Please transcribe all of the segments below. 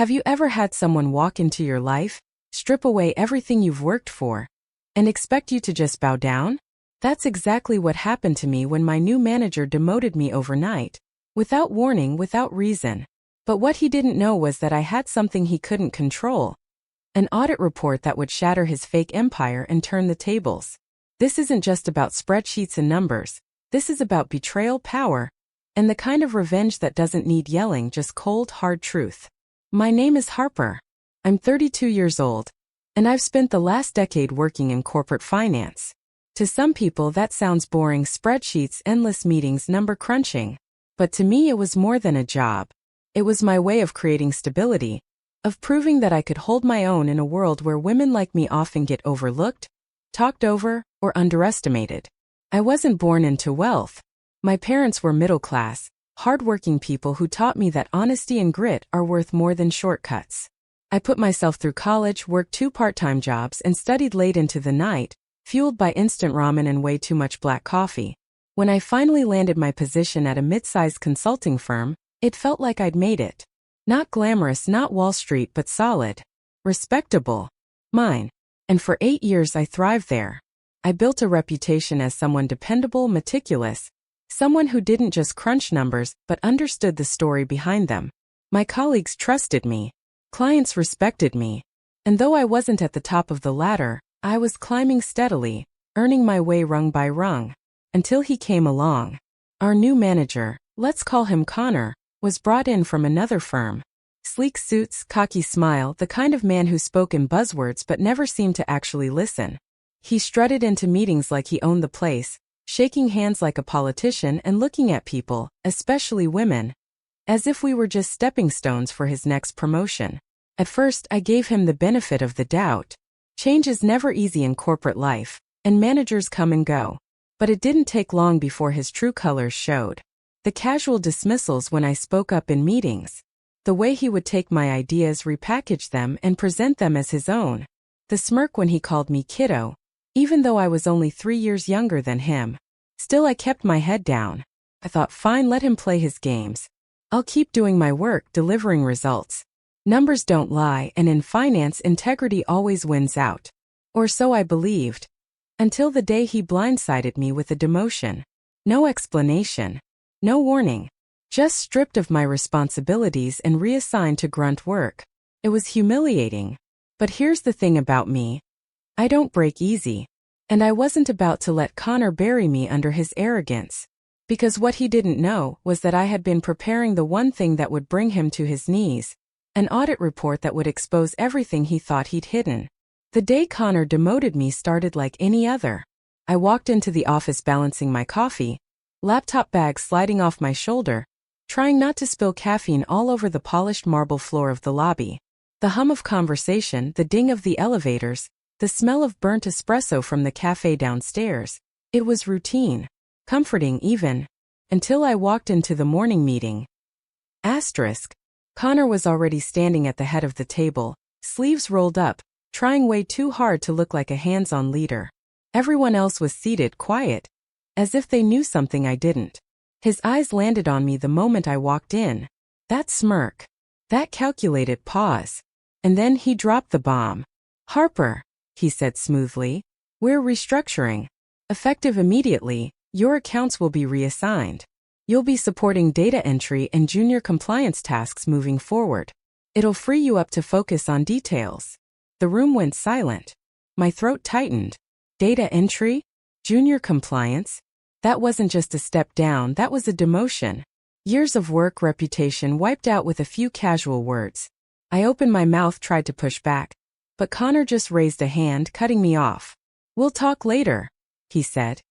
Have you ever had someone walk into your life, strip away everything you've worked for, and expect you to just bow down? That's exactly what happened to me when my new manager demoted me overnight, without warning, without reason. But what he didn't know was that I had something he couldn't control. An audit report that would shatter his fake empire and turn the tables. This isn't just about spreadsheets and numbers. This is about betrayal, power, and the kind of revenge that doesn't need yelling, just cold, hard truth. My name is Harper. I'm 32 years old, and I've spent the last decade working in corporate finance. To some people that sounds boring: spreadsheets, endless meetings, number crunching. But to me it was more than a job. It was my way of creating stability, of proving that I could hold my own in a world where women like me often get overlooked, talked over, or underestimated. I wasn't born into wealth. My parents were middle class, hardworking people who taught me that honesty and grit are worth more than shortcuts. I put myself through college, worked 2 part-time jobs, and studied late into the night, fueled by instant ramen and way too much black coffee. When I finally landed my position at a mid-sized consulting firm, it felt like I'd made it. Not glamorous, not Wall Street, but solid. Respectable. Mine. And for 8 years I thrived there. I built a reputation as someone dependable, meticulous, someone who didn't just crunch numbers but understood the story behind them. My colleagues trusted me. Clients respected me. And though I wasn't at the top of the ladder, I was climbing steadily, earning my way rung by rung. Until he came along. Our new manager, let's call him Connor, was brought in from another firm. Sleek suits, cocky smile, the kind of man who spoke in buzzwords but never seemed to actually listen. He strutted into meetings like he owned the place, shaking hands like a politician and looking at people, especially women, as if we were just stepping stones for his next promotion. At first, I gave him the benefit of the doubt. Change is never easy in corporate life, and managers come and go. But it didn't take long before his true colors showed. The casual dismissals when I spoke up in meetings. The way he would take my ideas, repackage them, and present them as his own. The smirk when he called me kiddo, even though I was only 3 years younger than him. Still, I kept my head down. I thought, fine, let him play his games. I'll keep doing my work, delivering results. Numbers don't lie, and in finance, integrity always wins out. Or so I believed. Until the day he blindsided me with a demotion. No explanation. No warning. Just stripped of my responsibilities and reassigned to grunt work. It was humiliating. But here's the thing about me. I don't break easy. And I wasn't about to let Connor bury me under his arrogance. Because what he didn't know was that I had been preparing the one thing that would bring him to his knees. An audit report that would expose everything he thought he'd hidden. The day Connor demoted me started like any other. I walked into the office balancing my coffee, laptop bag sliding off my shoulder, trying not to spill caffeine all over the polished marble floor of the lobby. The hum of conversation, the ding of the elevators, the smell of burnt espresso from the cafe downstairs. It was routine, comforting even, until I walked into the morning meeting. Asterisk. Connor was already standing at the head of the table, sleeves rolled up, trying way too hard to look like a hands-on leader. Everyone else was seated, quiet, as if they knew something I didn't. His eyes landed on me the moment I walked in. That smirk. That calculated pause. And then he dropped the bomb. Harper, he said smoothly, we're restructuring. Effective immediately, your accounts will be reassigned. You'll be supporting data entry and junior compliance tasks moving forward. It'll free you up to focus on details. The room went silent. My throat tightened. Data entry? Junior compliance? That wasn't just a step down, that was a demotion. Years of work, reputation wiped out with a few casual words. I opened my mouth, tried to push back. But Connor just raised a hand, cutting me off. We'll talk later, he said.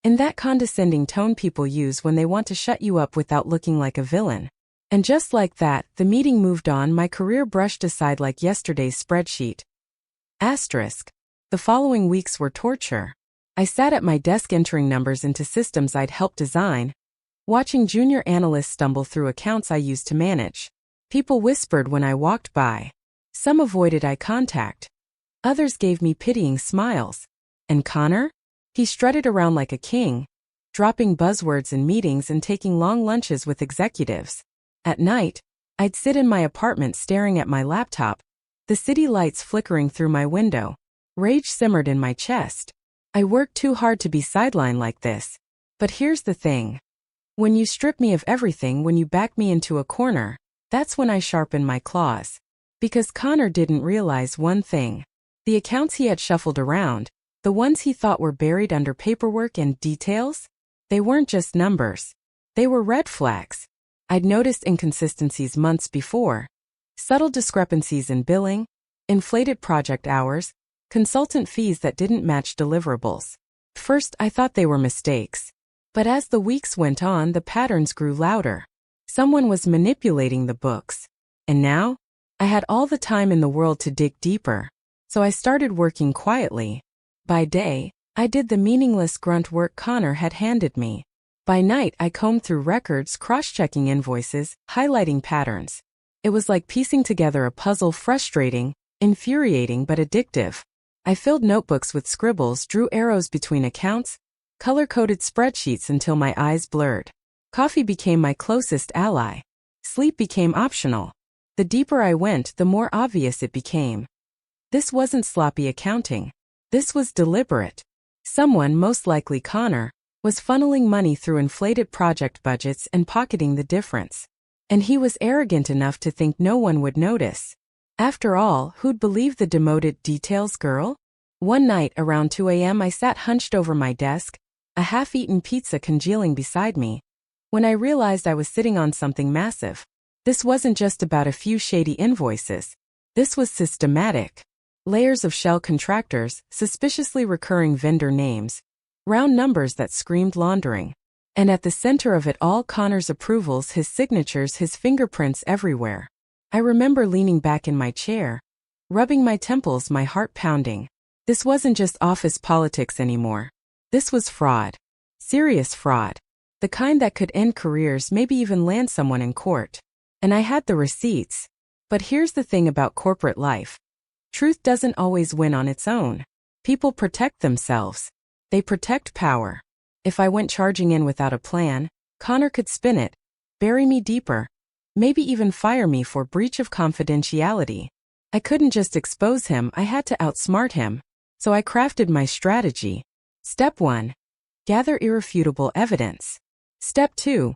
In that condescending tone people use when they want to shut you up without looking like a villain. And just like that, the meeting moved on, my career brushed aside like yesterday's spreadsheet. Asterisk. The following weeks were torture. I sat at my desk entering numbers into systems I'd helped design, watching junior analysts stumble through accounts I used to manage. People whispered when I walked by. Some avoided eye contact. Others gave me pitying smiles. And Connor? He strutted around like a king, dropping buzzwords in meetings and taking long lunches with executives. At night, I'd sit in my apartment staring at my laptop, the city lights flickering through my window. Rage simmered in my chest. I worked too hard to be sidelined like this. But here's the thing. When you strip me of everything, when you back me into a corner, that's when I sharpen my claws. Because Connor didn't realize one thing. The accounts he had shuffled around, the ones he thought were buried under paperwork and details, they weren't just numbers. They were red flags. I'd noticed inconsistencies months before. Subtle discrepancies in billing, inflated project hours, consultant fees that didn't match deliverables. First, I thought they were mistakes. But as the weeks went on, the patterns grew louder. Someone was manipulating the books. And now, I had all the time in the world to dig deeper. So I started working quietly. By day, I did the meaningless grunt work Connor had handed me. By night, I combed through records, cross-checking invoices, highlighting patterns. It was like piecing together a puzzle, frustrating, infuriating but addictive. I filled notebooks with scribbles, drew arrows between accounts, color-coded spreadsheets until my eyes blurred. Coffee became my closest ally. Sleep became optional. The deeper I went, the more obvious it became. This wasn't sloppy accounting. This was deliberate. Someone, most likely Connor, was funneling money through inflated project budgets and pocketing the difference. And he was arrogant enough to think no one would notice. After all, who'd believe the demoted details girl? One night around 2 a.m. I sat hunched over my desk, a half-eaten pizza congealing beside me, when I realized I was sitting on something massive. This wasn't just about a few shady invoices. This was systematic. Layers of shell contractors, suspiciously recurring vendor names, round numbers that screamed laundering. And at the center of it all, Connor's approvals, his signatures, his fingerprints everywhere. I remember leaning back in my chair, rubbing my temples, my heart pounding. This wasn't just office politics anymore. This was fraud. Serious fraud. The kind that could end careers, maybe even land someone in court. And I had the receipts. But here's the thing about corporate life. Truth doesn't always win on its own. People protect themselves. They protect power. If I went charging in without a plan, Connor could spin it, bury me deeper, maybe even fire me for breach of confidentiality. I couldn't just expose him, I had to outsmart him. So I crafted my strategy. Step 1. Gather irrefutable evidence. Step 2.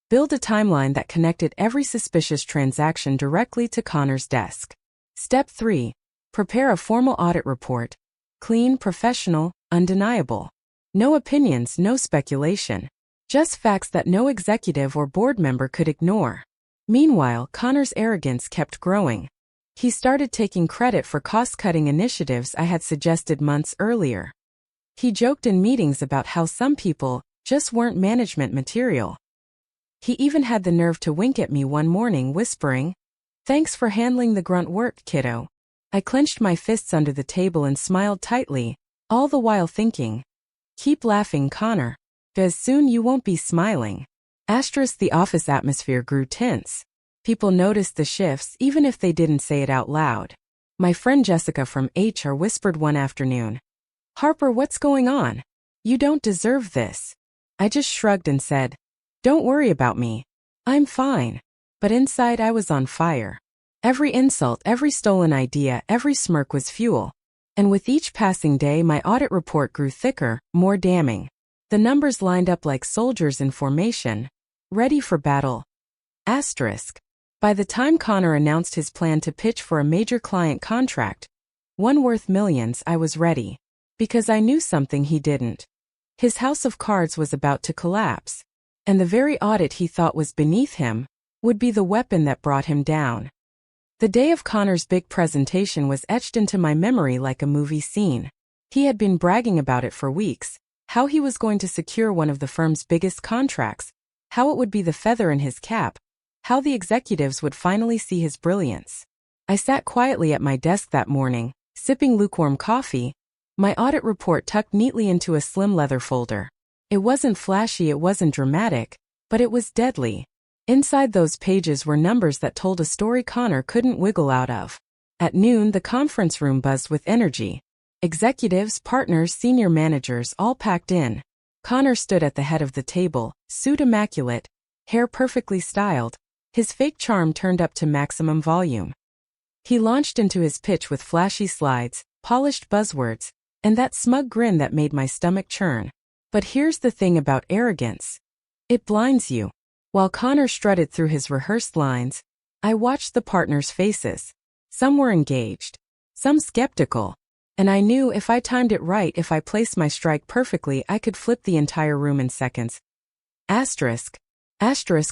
Build a timeline that connected every suspicious transaction directly to Connor's desk. Step 3. Prepare a formal audit report. Clean, professional, undeniable. No opinions, no speculation. Just facts that no executive or board member could ignore. Meanwhile, Connor's arrogance kept growing. He started taking credit for cost-cutting initiatives I had suggested months earlier. He joked in meetings about how some people just weren't management material. He even had the nerve to wink at me one morning, whispering, "Thanks for handling the grunt work, kiddo." I clenched my fists under the table and smiled tightly, all the while thinking, "Keep laughing, Connor. 'Cause soon you won't be smiling." The office atmosphere grew tense. People noticed the shifts even if they didn't say it out loud. My friend Jessica from HR whispered one afternoon, "Harper, what's going on? You don't deserve this." I just shrugged and said, "Don't worry about me. I'm fine." But inside I was on fire. Every insult, every stolen idea, every smirk was fuel. And with each passing day, my audit report grew thicker, more damning. The numbers lined up like soldiers in formation, ready for battle. By the time Connor announced his plan to pitch for a major client contract, one worth millions, I was ready. Because I knew something he didn't. His house of cards was about to collapse. And the very audit he thought was beneath him would be the weapon that brought him down. The day of Connor's big presentation was etched into my memory like a movie scene. He had been bragging about it for weeks, how he was going to secure one of the firm's biggest contracts, how it would be the feather in his cap, how the executives would finally see his brilliance. I sat quietly at my desk that morning, sipping lukewarm coffee, my audit report tucked neatly into a slim leather folder. It wasn't flashy, it wasn't dramatic, but it was deadly. Inside those pages were numbers that told a story Connor couldn't wiggle out of. At noon, the conference room buzzed with energy. Executives, partners, senior managers, all packed in. Connor stood at the head of the table, suit immaculate, hair perfectly styled, His fake charm turned up to maximum volume. He launched into his pitch with flashy slides, polished buzzwords, and that smug grin that made my stomach churn. But here's the thing about arrogance. It blinds you. While Connor strutted through his rehearsed lines, I watched the partners' faces. Some were engaged, some skeptical, and I knew if I timed it right, if I placed my strike perfectly, I could flip the entire room in seconds. Asterisk.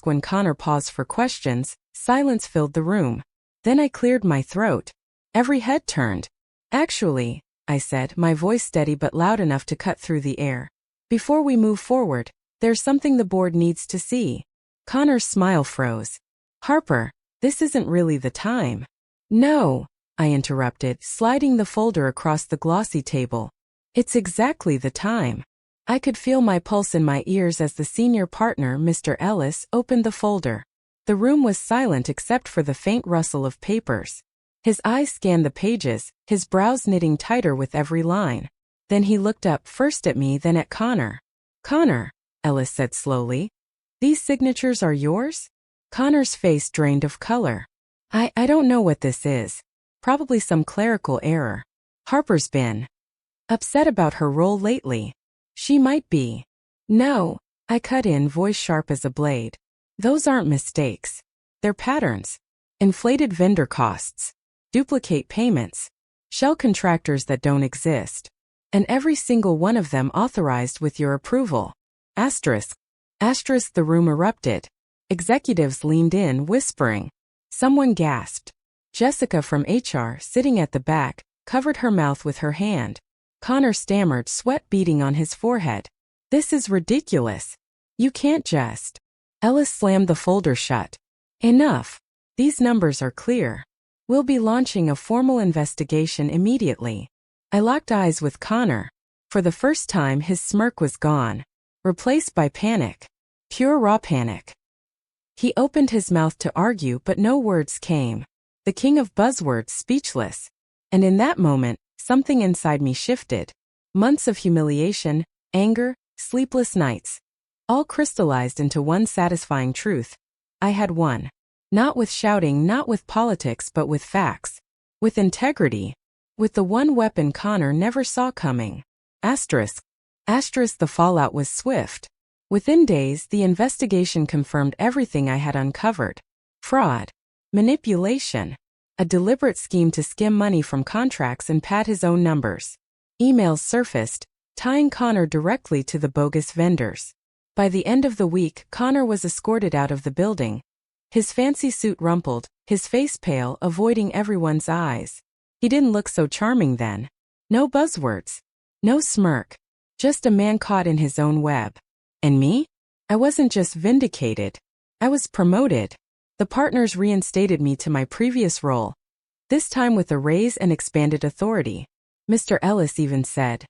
When Connor paused for questions, silence filled the room. Then I cleared my throat. Every head turned. Actually, I said, my voice steady but loud enough to cut through the air. Before we move forward, there's something the board needs to see. Connor's smile froze. Harper, this isn't really the time. No, I interrupted, sliding the folder across the glossy table. It's exactly the time. I could feel my pulse in my ears as the senior partner, Mr. Ellis, opened the folder. The room was silent except for the faint rustle of papers. His eyes scanned the pages, his brows knitting tighter with every line. Then he looked up, first at me, then at Connor. Connor, Ellis said slowly. These signatures are yours? Connor's face drained of color. I don't know what this is. Probably some clerical error. Harper's been upset about her role lately. She might be. No, I cut in, voice sharp as a blade. Those aren't mistakes. They're patterns. Inflated vendor costs. Duplicate payments. Shell contractors that don't exist. And every single one of them authorized with your approval. Asterisk. The room erupted. Executives leaned in, whispering. Someone gasped. Jessica from HR, sitting at the back, covered her mouth with her hand. Connor stammered, sweat beading on his forehead. This is ridiculous. You can't just. Ellis slammed the folder shut. Enough. These numbers are clear. We'll be launching a formal investigation immediately. I locked eyes with Connor. For the first time, his smirk was gone, replaced by panic. Pure raw panic. He opened his mouth to argue, but no words came. The king of buzzwords, speechless. And in that moment, something inside me shifted. Months of humiliation, anger, sleepless nights. All crystallized into one satisfying truth. I had won. Not with shouting, not with politics, but with facts. With integrity. With the one weapon Connor never saw coming. Asterisk. The fallout was swift. Within days, the investigation confirmed everything I had uncovered. Fraud. Manipulation. A deliberate scheme to skim money from contracts and pad his own numbers. Emails surfaced, tying Connor directly to the bogus vendors. By the end of the week, Connor was escorted out of the building. His fancy suit rumpled, his face pale, avoiding everyone's eyes. He didn't look so charming then. No buzzwords. No smirk. Just a man caught in his own web. And me? I wasn't just vindicated. I was promoted. The partners reinstated me to my previous role. This time with a raise and expanded authority. Mr. Ellis even said,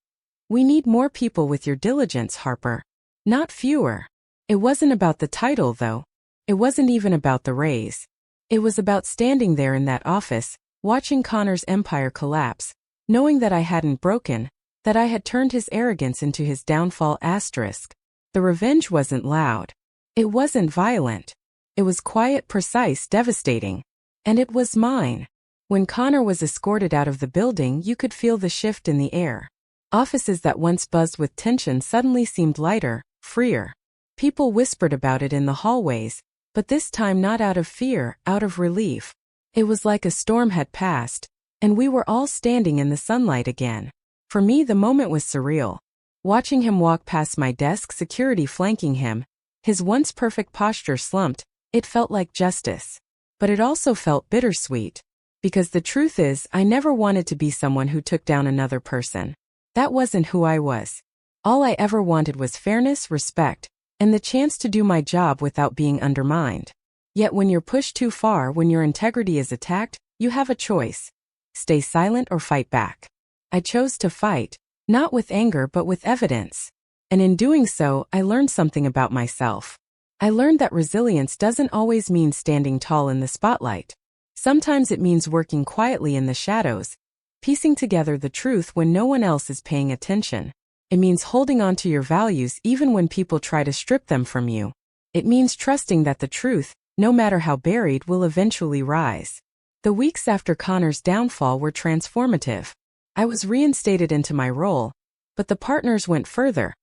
"We need more people with your diligence, Harper. Not fewer." It wasn't about the title, though. It wasn't even about the raise. It was about standing there in that office, watching Connor's empire collapse, knowing that I hadn't broken, that I had turned his arrogance into his downfall. Asterisk. The revenge wasn't loud. It wasn't violent. It was quiet, precise, devastating. And it was mine. When Connor was escorted out of the building, you could feel the shift in the air. Offices that once buzzed with tension suddenly seemed lighter, freer. People whispered about it in the hallways, but this time not out of fear, out of relief. It was like a storm had passed, and we were all standing in the sunlight again. For me, the moment was surreal. Watching him walk past my desk, security flanking him, his once perfect posture slumped, it felt like justice. But it also felt bittersweet. Because the truth is, I never wanted to be someone who took down another person. That wasn't who I was. All I ever wanted was fairness, respect, and the chance to do my job without being undermined. Yet when you're pushed too far, when your integrity is attacked, you have a choice. Stay silent or fight back. I chose to fight, not with anger but with evidence. And in doing so, I learned something about myself. I learned that resilience doesn't always mean standing tall in the spotlight. Sometimes it means working quietly in the shadows, piecing together the truth when no one else is paying attention. It means holding on to your values even when people try to strip them from you. It means trusting that the truth, no matter how buried, will eventually rise. The weeks after Connor's downfall were transformative. I was reinstated into my role, but the partners went further.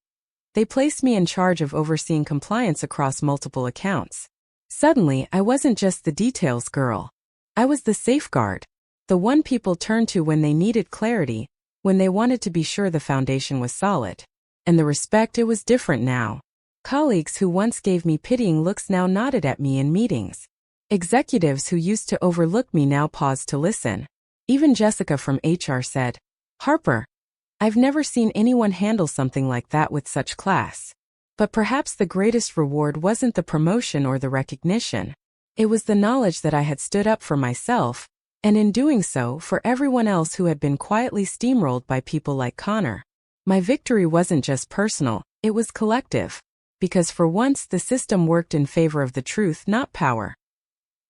They placed me in charge of overseeing compliance across multiple accounts. Suddenly, I wasn't just the details girl. I was the safeguard, the one people turned to when they needed clarity, when they wanted to be sure the foundation was solid. And the respect, it was different now. Colleagues who once gave me pitying looks now nodded at me in meetings. Executives who used to overlook me now paused to listen. Even Jessica from HR said, "Harper, I've never seen anyone handle something like that with such class." But perhaps the greatest reward wasn't the promotion or the recognition. It was the knowledge that I had stood up for myself, and in doing so, for everyone else who had been quietly steamrolled by people like Connor. My victory wasn't just personal, it was collective. Because for once the system worked in favor of the truth, not power.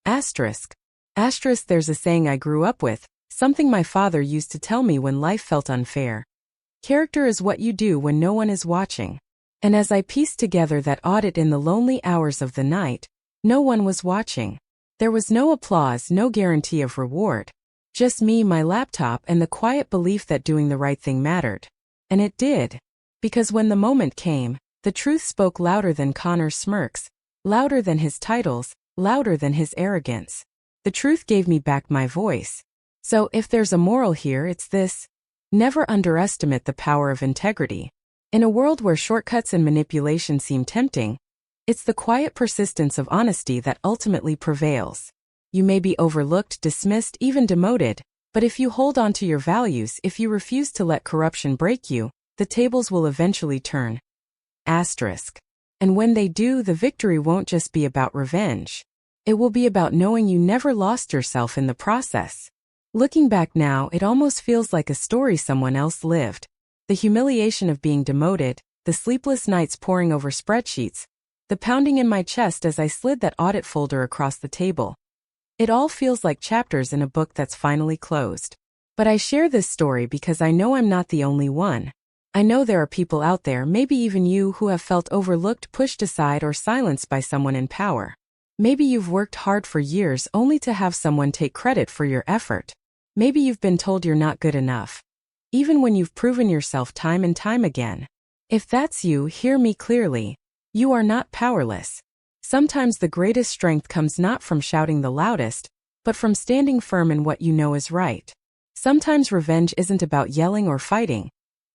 Asterisk. There's a saying I grew up with, something my father used to tell me when life felt unfair. Character is what you do when no one is watching. And as I pieced together that audit in the lonely hours of the night, no one was watching. There was no applause, no guarantee of reward. Just me, my laptop, and the quiet belief that doing the right thing mattered. And it did. Because when the moment came, the truth spoke louder than Connor's smirks, louder than his titles, louder than his arrogance. The truth gave me back my voice. So if there's a moral here, it's this. Never underestimate the power of integrity. In a world where shortcuts and manipulation seem tempting, it's the quiet persistence of honesty that ultimately prevails. You may be overlooked, dismissed, even demoted, but if you hold on to your values, if you refuse to let corruption break you, the tables will eventually turn. Asterisk. And when they do, the victory won't just be about revenge. It will be about knowing you never lost yourself in the process. Looking back now, it almost feels like a story someone else lived. The humiliation of being demoted, the sleepless nights poring over spreadsheets, the pounding in my chest as I slid that audit folder across the table. It all feels like chapters in a book that's finally closed. But I share this story because I know I'm not the only one. I know there are people out there, maybe even you, who have felt overlooked, pushed aside, or silenced by someone in power. Maybe you've worked hard for years only to have someone take credit for your effort. Maybe you've been told you're not good enough, even when you've proven yourself time and time again. If that's you, hear me clearly. You are not powerless. Sometimes the greatest strength comes not from shouting the loudest, but from standing firm in what you know is right. Sometimes revenge isn't about yelling or fighting.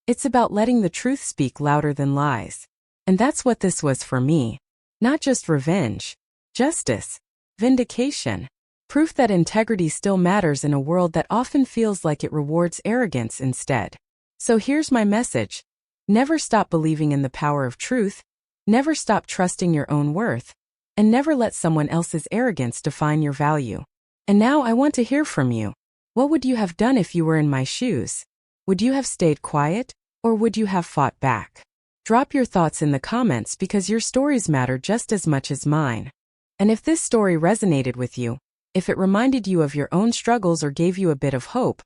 It's about letting the truth speak louder than lies. And that's what this was for me. Not just revenge. Justice. Vindication. Proof that integrity still matters in a world that often feels like it rewards arrogance instead. So here's my message. Never stop believing in the power of truth. Never stop trusting your own worth. And never let someone else's arrogance define your value. And now I want to hear from you. What would you have done if you were in my shoes? Would you have stayed quiet, or would you have fought back? Drop your thoughts in the comments because your stories matter just as much as mine. And if this story resonated with you, if it reminded you of your own struggles or gave you a bit of hope,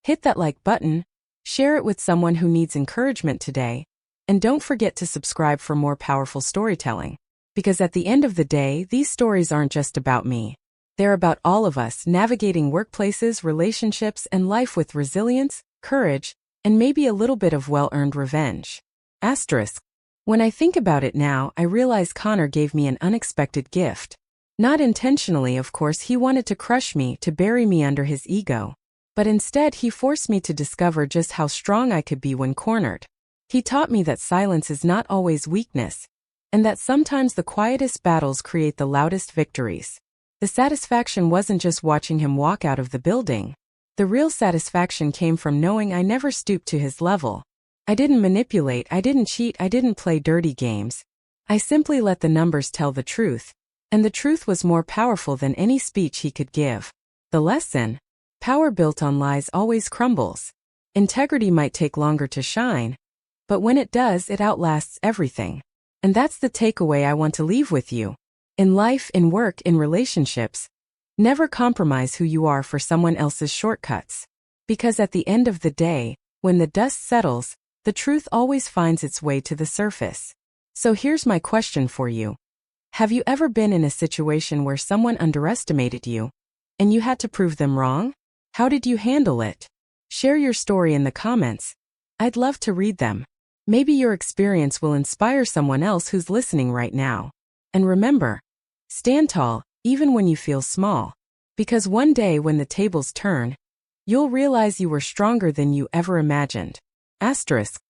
hit that like button, share it with someone who needs encouragement today, and don't forget to subscribe for more powerful storytelling. Because at the end of the day, these stories aren't just about me. They're about all of us navigating workplaces, relationships, and life with resilience, courage, and maybe a little bit of well-earned revenge. Asterisk. When I think about it now, I realize Connor gave me an unexpected gift. Not intentionally, of course. He wanted to crush me, to bury me under his ego. But instead, he forced me to discover just how strong I could be when cornered. He taught me that silence is not always weakness, and that sometimes the quietest battles create the loudest victories. The satisfaction wasn't just watching him walk out of the building. The real satisfaction came from knowing I never stooped to his level. I didn't manipulate, I didn't cheat, I didn't play dirty games. I simply let the numbers tell the truth. And the truth was more powerful than any speech he could give. The lesson? Power built on lies always crumbles. Integrity might take longer to shine, but when it does, it outlasts everything. And that's the takeaway I want to leave with you. In life, in work, in relationships, never compromise who you are for someone else's shortcuts. Because at the end of the day, when the dust settles, the truth always finds its way to the surface. So here's my question for you. Have you ever been in a situation where someone underestimated you, and you had to prove them wrong? How did you handle it? Share your story in the comments. I'd love to read them. Maybe your experience will inspire someone else who's listening right now. And remember, stand tall, even when you feel small. Because one day when the tables turn, you'll realize you were stronger than you ever imagined. Asterisk.